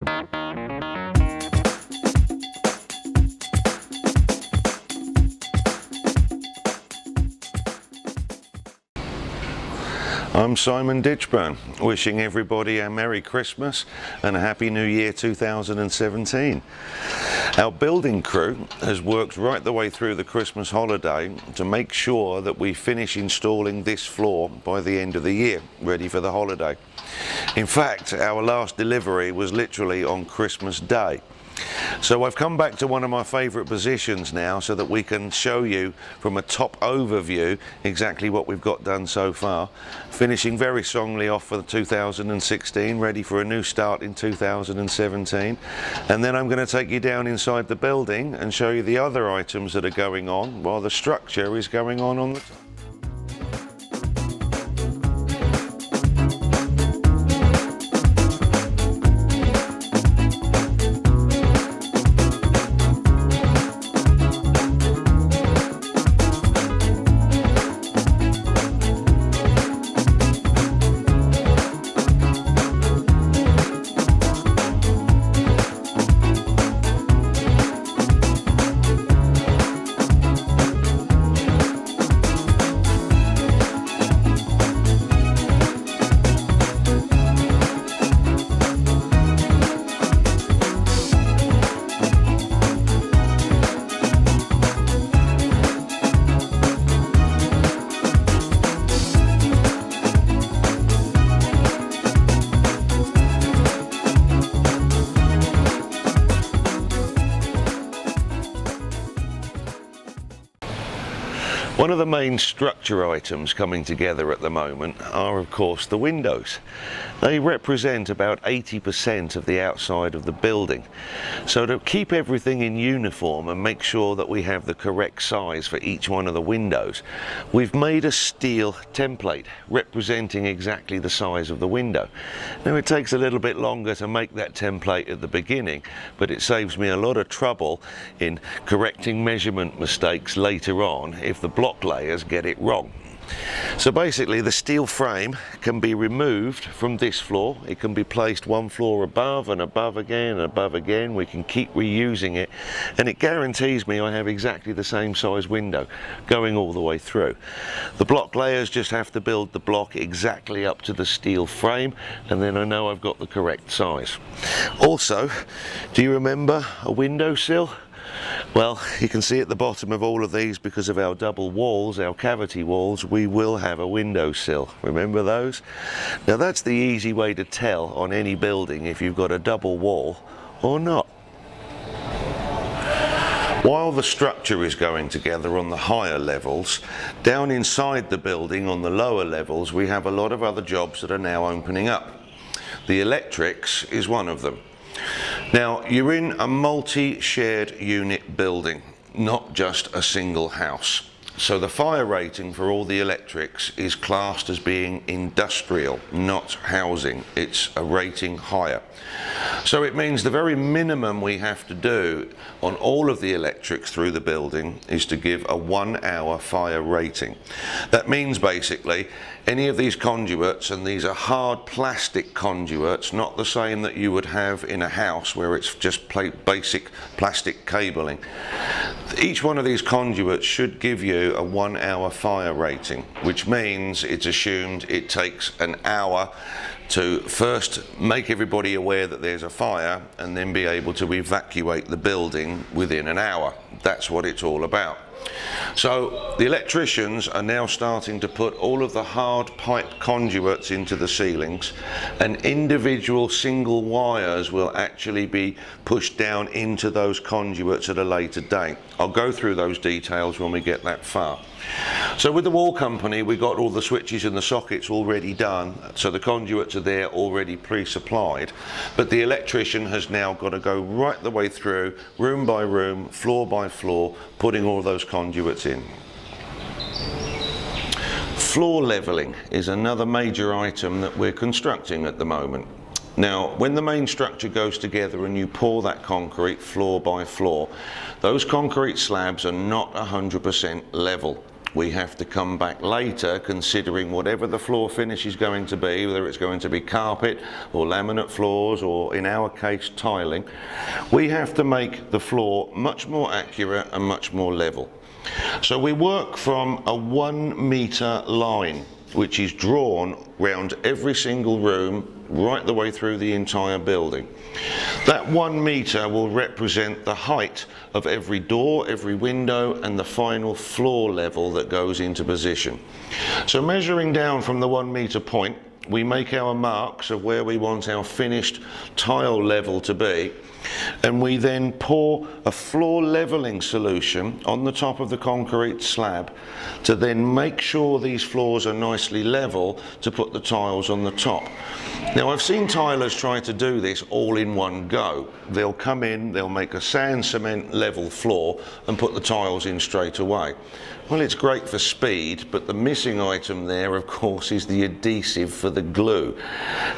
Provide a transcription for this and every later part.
I'm Simon Ditchburn, wishing everybody a Merry Christmas and a Happy New Year 2017. Our building crew has worked right the way through the Christmas holiday to make sure that we finish installing this floor by the end of the year, ready for the holiday. In fact, our last delivery was literally on Christmas Day. So I've come back to one of my favourite positions now so that we can show you from a top overview exactly what we've got done so far. Finishing very strongly off for 2016, ready for a new start in 2017. And then I'm going to take you down inside the building and show you the other items that are going on while the structure is going on the top. One of the main structure items coming together at the moment are, of course, the windows. They represent about 80% of the outside of the building. So to keep everything in uniform and make sure that we have the correct size for each one of the windows, we've made a steel template representing exactly the size of the window. Now, it takes a little bit longer to make that template at the beginning, but it saves me a lot of trouble in correcting measurement mistakes later on if the block layers get it wrong. So basically the steel frame can be removed from this floor. It can be placed one floor above and above again and above again. We can keep reusing it, and it guarantees me I have exactly the same size window going all the way through. The block layers just have to build the block exactly up to the steel frame, and then I know I've got the correct size. Also, do you remember a windowsill? Well, you can see at the bottom of all of these, because of our double walls, our cavity walls, we will have a windowsill. Remember those? Now that's the easy way to tell on any building if you've got a double wall or not. While the structure is going together on the higher levels, down inside the building on the lower levels we have a lot of other jobs that are now opening up. The electrics is one of them. Now, you're in a multi-shared unit building, not just a single house. So the fire rating for all the electrics is classed as being industrial, not housing. It's a rating higher. So it means the very minimum we have to do on all of the electrics through the building is to give a 1 hour fire rating. That means basically any of these conduits, and these are hard plastic conduits, not the same that you would have in a house where it's just basic plastic cabling. Each one of these conduits should give you a 1 hour fire rating, which means it's assumed it takes an hour to first make everybody aware that there's a fire and then be able to evacuate the building within an hour. That's what it's all about. So the electricians are now starting to put all of the hard pipe conduits into the ceilings, and individual single wires will actually be pushed down into those conduits at a later date. I'll go through those details when we get that far. So with the wall company, we got all the switches and the sockets already done, so the conduits are there already pre-supplied, but the electrician has now got to go right the way through, room by room, floor by floor, putting all those conduits in. Floor levelling is another major item that we're constructing at the moment. Now, when the main structure goes together and you pour that concrete floor by floor, those concrete slabs are not 100% level. We have to come back later considering whatever the floor finish is going to be, whether it's going to be carpet or laminate floors or in our case tiling. We have to make the floor much more accurate and much more level. So we work from a 1 meter line which is drawn round every single room right the way through the entire building. That 1 meter will represent the height of every door, every window and the final floor level that goes into position. So measuring down from the 1 meter point, we make our marks of where we want our finished tile level to be, and we then pour a floor leveling solution on the top of the concrete slab to then make sure these floors are nicely level to put the tiles on the top. Now I've seen tilers try to do this all in one go. They'll come in, they'll make a sand cement level floor and put the tiles in straight away. Well, it's great for speed, but the missing item there of course is the adhesive for the glue.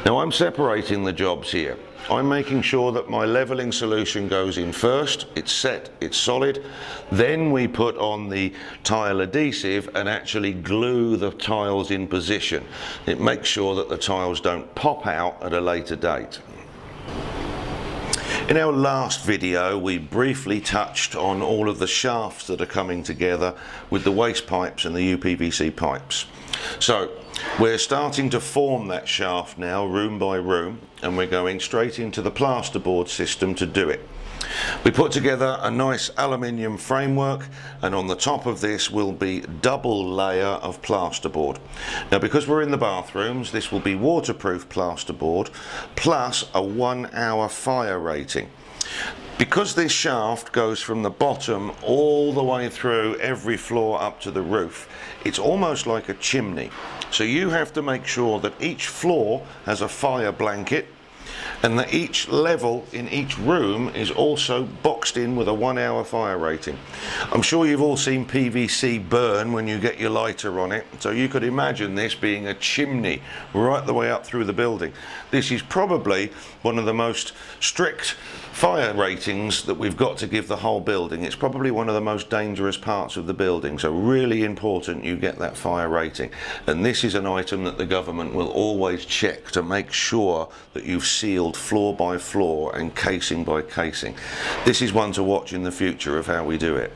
Now I'm separating the jobs here. I'm making sure that my leveling solution goes in first, it's set, it's solid, then we put on the tile adhesive and actually glue the tiles in position. It makes sure that the tiles don't pop out at a later date. In our last video we briefly touched on all of the shafts that are coming together with the waste pipes and the UPVC pipes. So we're starting to form that shaft now room by room, and we're going straight into the plasterboard system to do it. We put together a nice aluminium framework, and on the top of this will be double layer of plasterboard. Now because we're in the bathrooms, this will be waterproof plasterboard plus a 1 hour fire rating. Because this shaft goes from the bottom all the way through every floor up to the roof, it's almost like a chimney. So you have to make sure that each floor has a fire blanket and that each level in each room is also boxed in with a 1 hour fire rating. I'm sure you've all seen PVC burn when you get your lighter on it, so you could imagine this being a chimney right the way up through the building. This is probably one of the most strict fire ratings that we've got to give the whole building. It's probably one of the most dangerous parts of the building, so really important you get that fire rating. And this is an item that the government will always check to make sure that you've sealed floor by floor and casing by casing. This is one to watch in the future of how we do it.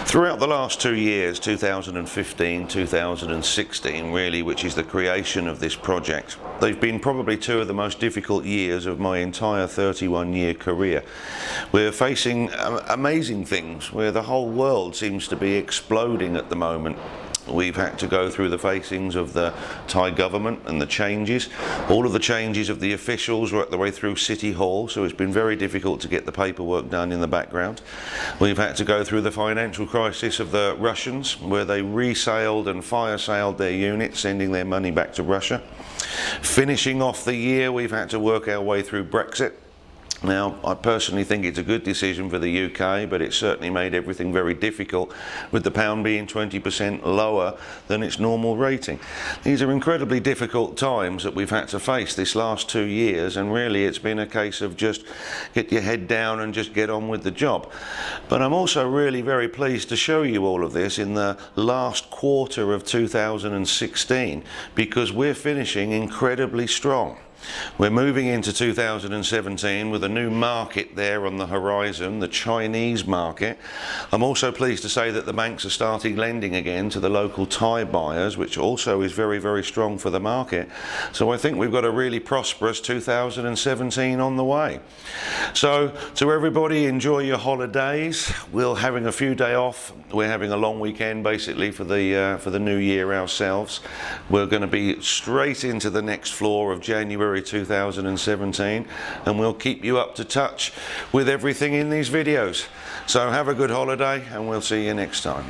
Throughout the last 2 years, 2015, 2016 really, which is the creation of this project, they've been probably 2 of the most difficult years of my entire 31-year career. We're facing amazing things where the whole world seems to be exploding at the moment. We've had to go through the facings of the Thai government and the changes. All of the changes of the officials right the way through City Hall, so it's been very difficult to get the paperwork done in the background. We've had to go through the financial crisis of the Russians, where they resailed and fire-sailed their units, sending their money back to Russia. Finishing off the year, we've had to work our way through Brexit. Now, I personally think it's a good decision for the UK, but it certainly made everything very difficult with the pound being 20% lower than its normal rating. These are incredibly difficult times that we've had to face this last 2 years, and really it's been a case of just get your head down and just get on with the job. But I'm also really very pleased to show you all of this in the last quarter of 2016, because we're finishing incredibly strong. We're moving into 2017 with a new market there on the horizon, the Chinese market. I'm also pleased to say that the banks are starting lending again to the local Thai buyers, which also is very, very strong for the market. So I think we've got a really prosperous 2017 on the way. So to everybody, enjoy your holidays. We're having a few days off. We're having a long weekend basically for the new year ourselves. We're going to be straight into the next floor of January 2017, and we'll keep you up to touch with everything in these videos. So have a good holiday and we'll see you next time.